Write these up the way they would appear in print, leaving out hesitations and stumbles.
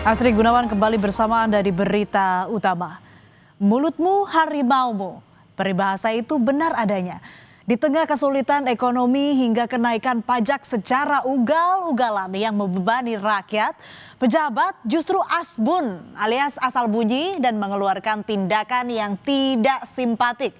Asri Gunawan kembali bersama Anda di Berita Utama. Mulutmu harimaumu, peribahasa itu benar adanya. Di tengah kesulitan ekonomi hingga kenaikan pajak secara ugal-ugalan yang membebani rakyat, pejabat justru asbun alias asal bunyi dan mengeluarkan tindakan yang tidak simpatik.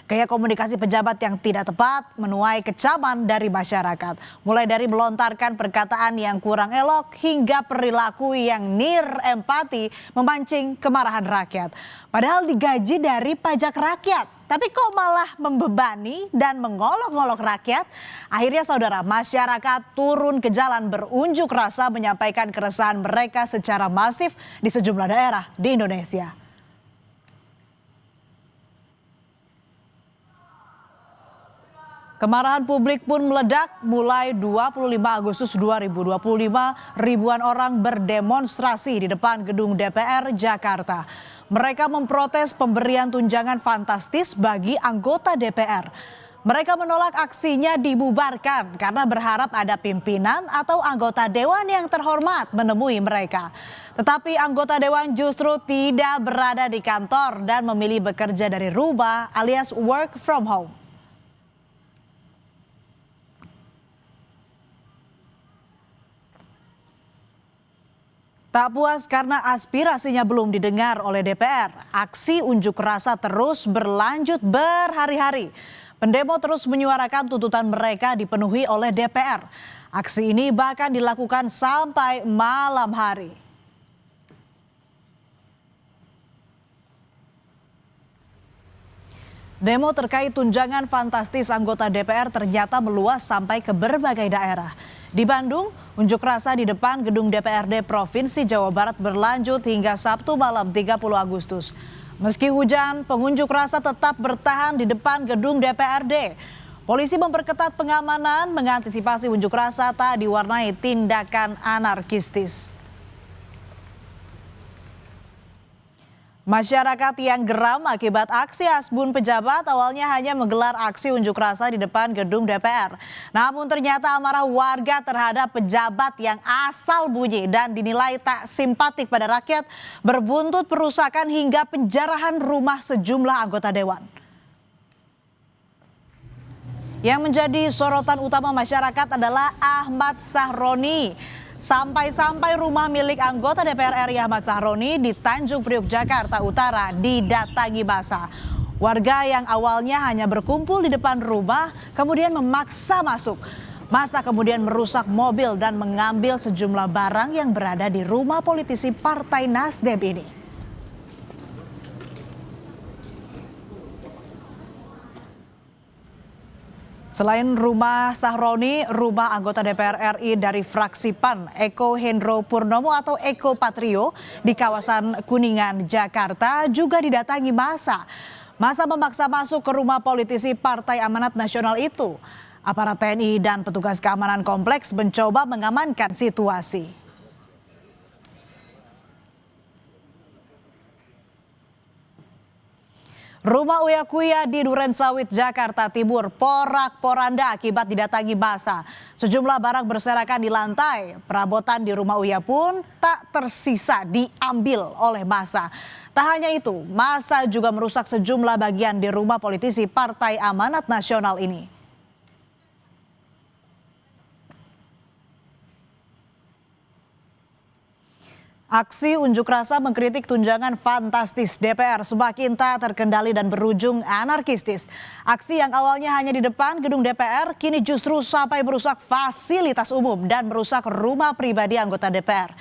Gaya komunikasi pejabat yang tidak tepat menuai kecaman dari masyarakat. Mulai dari melontarkan perkataan yang kurang elok hingga perilaku yang empati memancing kemarahan rakyat. Padahal digaji dari pajak rakyat. Tapi kok malah membebani dan mengolok-olok rakyat? Akhirnya saudara, masyarakat turun ke jalan berunjuk rasa menyampaikan keresahan mereka secara masif di sejumlah daerah di Indonesia. Kemarahan publik pun meledak mulai 25 Agustus 2025, ribuan orang berdemonstrasi di depan gedung DPR Jakarta. Mereka memprotes pemberian tunjangan fantastis bagi anggota DPR. Mereka menolak aksinya dibubarkan karena berharap ada pimpinan atau anggota dewan yang terhormat menemui mereka. Tetapi anggota dewan justru tidak berada di kantor dan memilih bekerja dari rumah alias work from home. Tak puas karena aspirasinya belum didengar oleh DPR, aksi unjuk rasa terus berlanjut berhari-hari. Pendemo terus menyuarakan tuntutan mereka dipenuhi oleh DPR. Aksi ini bahkan dilakukan sampai malam hari. Demo terkait tunjangan fantastis anggota DPR ternyata meluas sampai ke berbagai daerah. Di Bandung, unjuk rasa di depan gedung DPRD Provinsi Jawa Barat berlanjut hingga Sabtu malam 30 Agustus. Meski hujan, pengunjuk rasa tetap bertahan di depan gedung DPRD. Polisi memperketat pengamanan mengantisipasi unjuk rasa tak diwarnai tindakan anarkistis. Masyarakat yang geram akibat aksi asbun pejabat awalnya hanya menggelar aksi unjuk rasa di depan gedung DPR. Namun ternyata amarah warga terhadap pejabat yang asal bunyi dan dinilai tak simpatik pada rakyat berbuntut perusakan hingga penjarahan rumah sejumlah anggota dewan. Yang menjadi sorotan utama masyarakat adalah Ahmad Sahroni. Sampai-sampai rumah milik anggota DPR RI Ahmad Sahroni di Tanjung Priok, Jakarta Utara didatangi massa. Warga yang awalnya hanya berkumpul di depan rumah kemudian memaksa masuk. Massa kemudian merusak mobil dan mengambil sejumlah barang yang berada di rumah politisi Partai Nasdem ini. Selain rumah Sahroni, rumah anggota DPR RI dari fraksi PAN, Eko Hendro Purnomo atau Eko Patrio di kawasan Kuningan, Jakarta juga didatangi massa. Massa memaksa masuk ke rumah politisi Partai Amanat Nasional itu. Aparat TNI dan petugas keamanan kompleks mencoba mengamankan situasi. Rumah Uya Kuya di Durensawit, Jakarta Timur porak-poranda akibat didatangi massa. Sejumlah barang berserakan di lantai. Perabotan di rumah Uya pun tak tersisa diambil oleh massa. Tak hanya itu, massa juga merusak sejumlah bagian di rumah politisi Partai Amanat Nasional ini. Aksi unjuk rasa mengkritik tunjangan fantastis DPR semakin tak terkendali dan berujung anarkistis. Aksi yang awalnya hanya di depan gedung DPR kini justru sampai merusak fasilitas umum dan merusak rumah pribadi anggota DPR.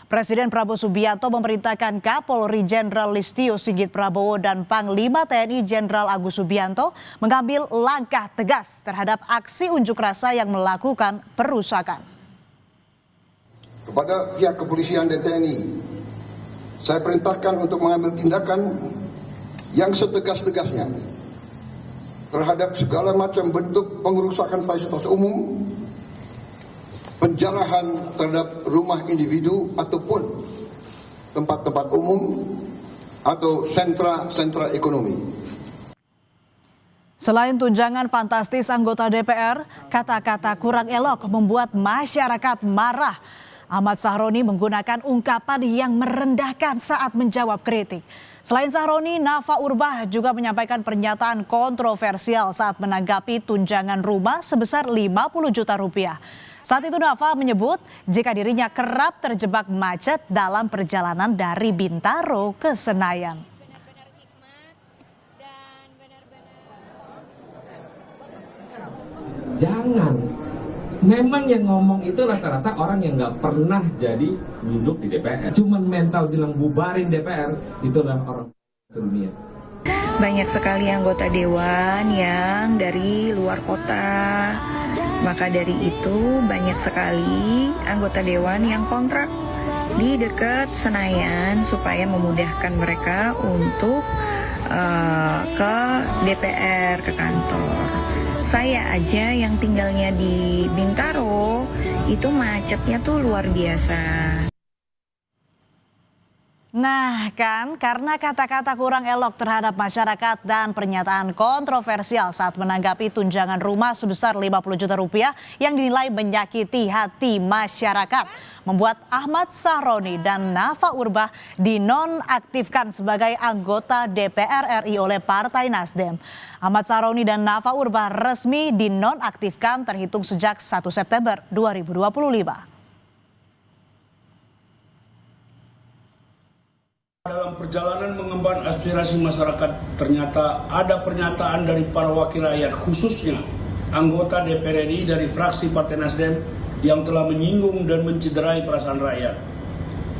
Presiden Prabowo Subianto memerintahkan Kapolri Jenderal Listio Sigit Prabowo dan Panglima TNI Jenderal Agus Subianto mengambil langkah tegas terhadap aksi unjuk rasa yang melakukan perusakan. Kepada pihak kepolisian dan TNI, saya perintahkan untuk mengambil tindakan yang setegas-tegasnya terhadap segala macam bentuk pengerusakan fasilitas umum, penjarahan terhadap rumah individu ataupun tempat-tempat umum atau sentra-sentra ekonomi. Selain tunjangan fantastis anggota DPR, kata-kata kurang elok membuat masyarakat marah. Ahmad Sahroni menggunakan ungkapan yang merendahkan saat menjawab kritik. Selain Sahroni, Nafa Urbah juga menyampaikan pernyataan kontroversial saat menanggapi tunjangan rumah sebesar 50 juta rupiah. Saat itu Nafa menyebut jika dirinya kerap terjebak macet dalam perjalanan dari Bintaro ke Senayan. Jangan. Memang yang ngomong itu rata-rata orang yang nggak pernah jadi duduk di DPR. Cuman mental bilang bubarin DPR, itu adalah orang sedunia. Banyak sekali anggota dewan yang dari luar kota. Maka dari itu banyak sekali anggota dewan yang kontrak di dekat Senayan supaya memudahkan mereka untuk ke DPR, ke kantor. Saya aja yang tinggalnya di Bintaro, itu macetnya tuh luar biasa. Nah kan, karena kata-kata kurang elok terhadap masyarakat dan pernyataan kontroversial saat menanggapi tunjangan rumah sebesar 50 juta rupiah yang dinilai menyakiti hati masyarakat, membuat Ahmad Sahroni dan Nafa Urbah dinonaktifkan sebagai anggota DPR RI oleh Partai Nasdem. Ahmad Sahroni dan Nafa Urbah resmi dinonaktifkan terhitung sejak 1 September 2025. Dalam perjalanan mengemban aspirasi masyarakat, ternyata ada pernyataan dari para wakil rakyat, khususnya anggota DPR RI dari fraksi Partai Nasdem yang telah menyinggung dan mencederai perasaan rakyat.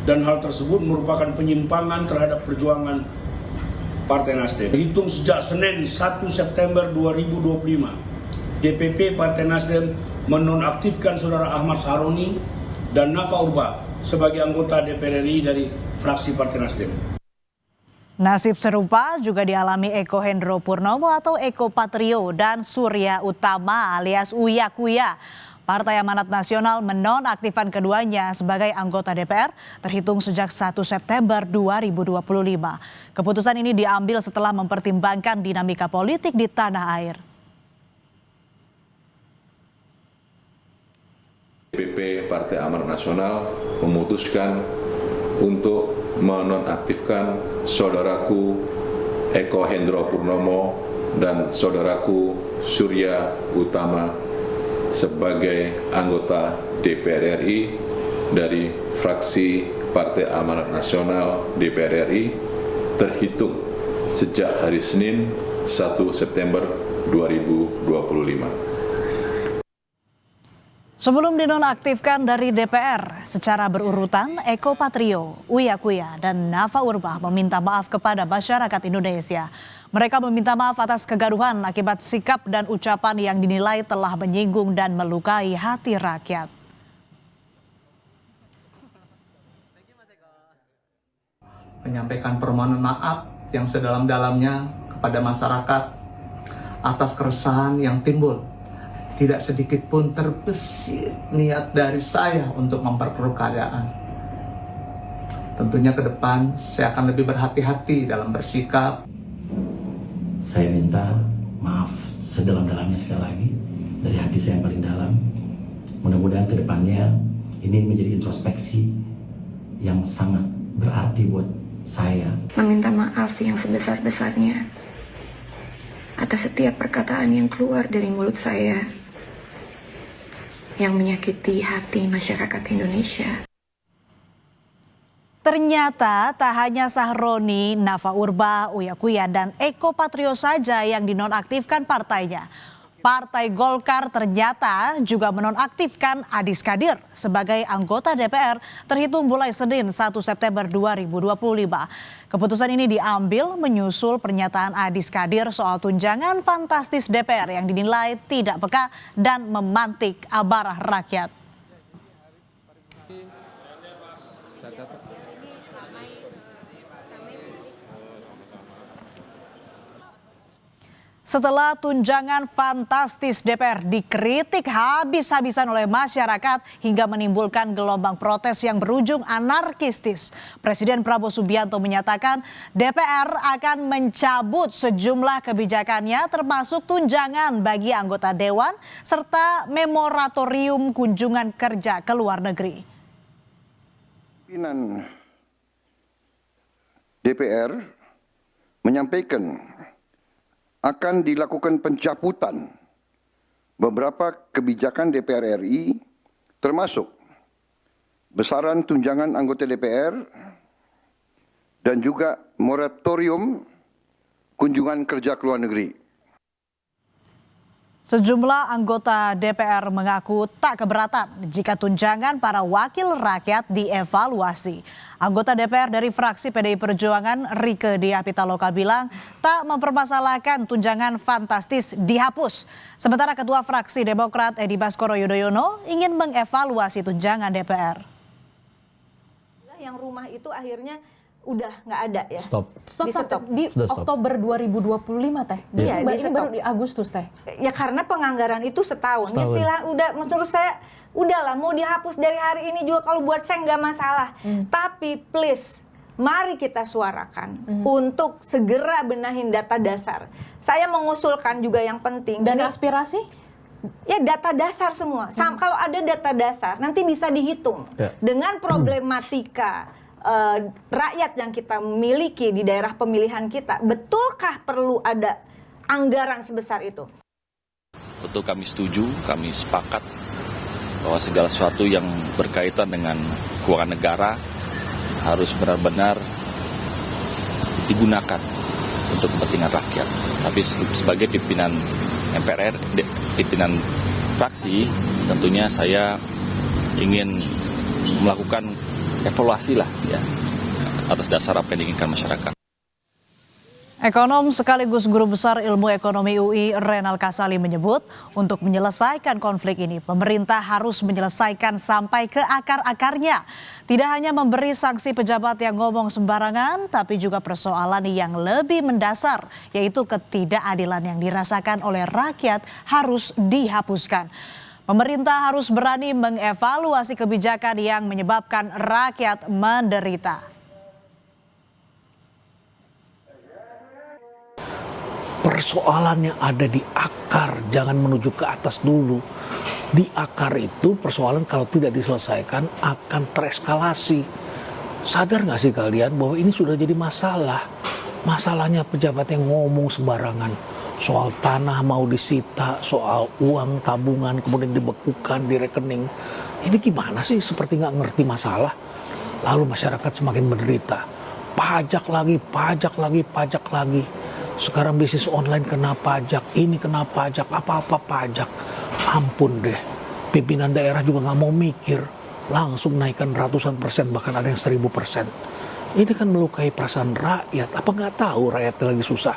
Dan hal tersebut merupakan penyimpangan terhadap perjuangan Partai Nasdem. Dihitung sejak Senin 1 September 2025, DPP Partai Nasdem menonaktifkan Saudara Ahmad Sahroni dan Nafa Urbah sebagai anggota DPR RI dari fraksi Partai Nasdem. Nasib serupa juga dialami Eko Hendro Purnomo atau Eko Patrio dan Surya Utama alias Uya Kuya. Partai Amanat Nasional menonaktifkan keduanya sebagai anggota DPR terhitung sejak 1 September 2025. Keputusan ini diambil setelah mempertimbangkan dinamika politik di tanah air. DPP Partai Amanat Nasional memutuskan untuk menonaktifkan saudaraku Eko Hendro Purnomo dan saudaraku Surya Utama sebagai anggota DPR RI dari fraksi Partai Amanat Nasional DPR RI terhitung sejak hari Senin 1 September 2025. Sebelum dinonaktifkan dari DPR, secara berurutan Eko Patrio, Uya Kuya, dan Nafa Urbah meminta maaf kepada masyarakat Indonesia. Mereka meminta maaf atas kegaduhan akibat sikap dan ucapan yang dinilai telah menyinggung dan melukai hati rakyat. Menyampaikan permohonan maaf yang sedalam-dalamnya kepada masyarakat atas keresahan yang timbul. Tidak sedikit pun terbesit niat dari saya untuk memperkeruh keadaan. Tentunya ke depan saya akan lebih berhati-hati dalam bersikap. Saya minta maaf sedalam-dalamnya sekali lagi dari hati saya yang paling dalam. Mudah-mudahan ke depannya ini menjadi introspeksi yang sangat berarti buat saya. Meminta maaf yang sebesar-besarnya atas setiap perkataan yang keluar dari mulut saya yang menyakiti hati masyarakat Indonesia. Ternyata tak hanya Sahroni, Nafa Urbah, Uya Kuya, dan Eko Patrio saja yang dinonaktifkan partainya. Partai Golkar ternyata juga menonaktifkan Adis Kadir sebagai anggota DPR terhitung mulai Senin 1 September 2025. Keputusan ini diambil menyusul pernyataan Adis Kadir soal tunjangan fantastis DPR yang dinilai tidak peka dan memantik amarah rakyat. Setelah tunjangan fantastis DPR dikritik habis-habisan oleh masyarakat hingga menimbulkan gelombang protes yang berujung anarkistis, Presiden Prabowo Subianto menyatakan DPR akan mencabut sejumlah kebijakannya termasuk tunjangan bagi anggota dewan serta memoratorium kunjungan kerja ke luar negeri. Pimpinan DPR menyampaikan akan dilakukan pencabutan beberapa kebijakan DPR RI, termasuk besaran tunjangan anggota DPR dan juga moratorium kunjungan kerja ke luar negeri. Sejumlah anggota DPR mengaku tak keberatan jika tunjangan para wakil rakyat dievaluasi. Anggota DPR dari fraksi PDI Perjuangan Rieke Diah Pitaloka bilang tak mempermasalahkan tunjangan fantastis dihapus. Sementara Ketua Fraksi Demokrat Edi Baskoro Yudhoyono ingin mengevaluasi tunjangan DPR. Yang rumah itu akhirnya udah nggak ada ya. Stop Di Oktober 2025 teh. Iya, ini baru di Agustus teh. Ya karena penganggaran itu setahun. Ya sila, udah menurut saya udahlah mau dihapus dari hari ini juga kalau buat saya nggak masalah. Tapi please mari kita suarakan untuk segera benahin data dasar. Saya mengusulkan juga yang penting. Dan aspirasi? Ya data dasar semua. Kalau ada data dasar nanti bisa dihitung dengan problematika rakyat yang kita miliki di daerah pemilihan kita. Betulkah perlu ada anggaran sebesar itu? Betul, kami setuju, kami sepakat bahwa segala sesuatu yang berkaitan dengan keuangan negara harus benar-benar digunakan untuk kepentingan rakyat. Tapi sebagai pimpinan MPR, pimpinan fraksi, tentunya saya ingin melakukan evaluasi lah ya atas dasar apa yang diinginkan masyarakat. Ekonom sekaligus guru besar ilmu ekonomi UI Renal Kasali menyebut untuk menyelesaikan konflik ini pemerintah harus menyelesaikan sampai ke akar-akarnya. Tidak hanya memberi sanksi pejabat yang ngomong sembarangan, tapi juga persoalan yang lebih mendasar, yaitu ketidakadilan yang dirasakan oleh rakyat harus dihapuskan. Pemerintah harus berani mengevaluasi kebijakan yang menyebabkan rakyat menderita. Persoalannya ada di akar, jangan menuju ke atas dulu. Di akar itu persoalan kalau tidak diselesaikan akan tereskalasi. Sadar nggak sih kalian bahwa ini sudah jadi masalah? Masalahnya pejabat yang ngomong sembarangan. Soal tanah mau disita, soal uang tabungan kemudian dibekukan di rekening. Ini gimana sih, seperti nggak ngerti masalah. Lalu masyarakat semakin menderita. Pajak lagi, pajak lagi, pajak lagi. Sekarang bisnis online kena pajak, ini kena pajak, apa-apa pajak. Ampun deh, pimpinan daerah juga nggak mau mikir. Langsung naikkan ratusan persen, bahkan ada yang 1000%. Ini kan melukai perasaan rakyat. Apa nggak tahu rakyat lagi susah?